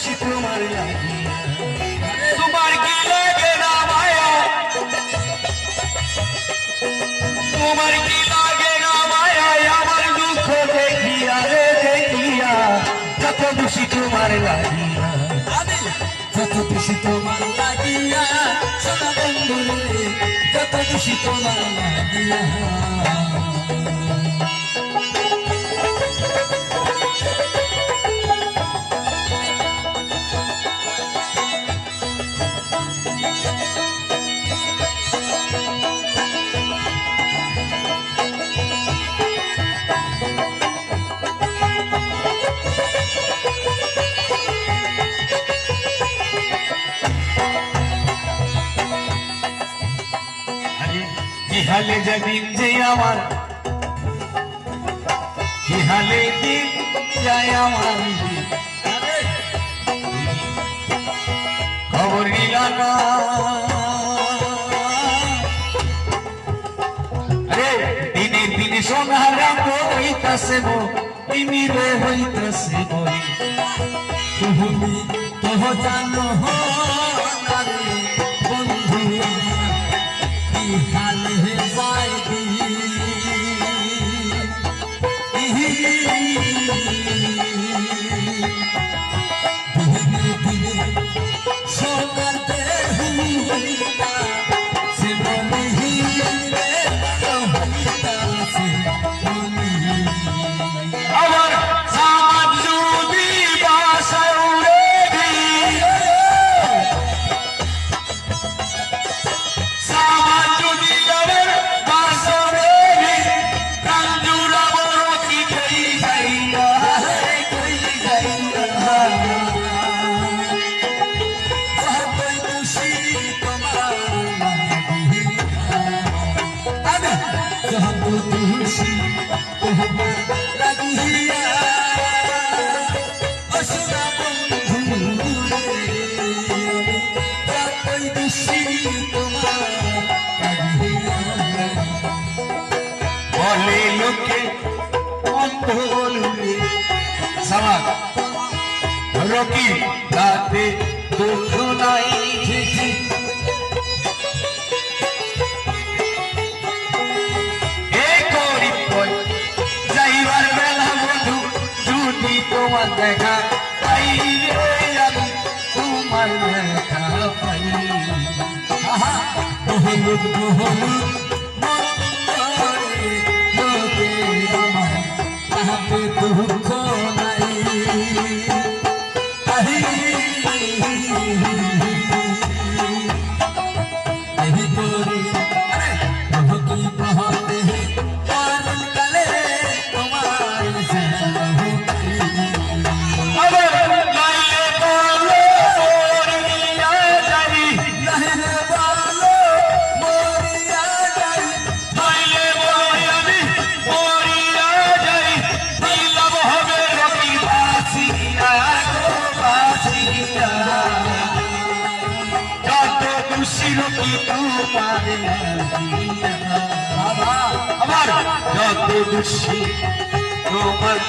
খুশি তোমার লাগিয়া তোমার কি লাগে না মায়া তোমার কি লাগে না মায়া আমার দুঃখ দেখিয়া রে দেখিয়া যত খুশি তোমার লাগিয়া যত খুশি তোমার লাগিয়া সোনা বন্ধু রে যত খুশি তোমার লাগিয়া ইহালে যেদিন যে আমার ইহালে দিন যায় আমার খবর নিলা না আরে দিনে দিনে সোনার হইতাছে মো ইমিরে হইতাছে বই তুমি তো জানো বন্ধু ইহালে যায় সোনার সে আমার সামাজ যদি বাসায় উড়ে সামাজ যদি আমার বাসায় প্রাণ জুড়াব কি কই যাইয়া কই যাইয়া বলে লোকে অন্ধ বলবে সমাজ রকি তাতে দুঃখ নাই যাইবার বেলা বন্ধু যদি তোমার দেখা পাই আমি তোমার দেখা পাই হলুদ হলুদ তাহাতে দুঃখ নাই আমার যত খুশি তোমার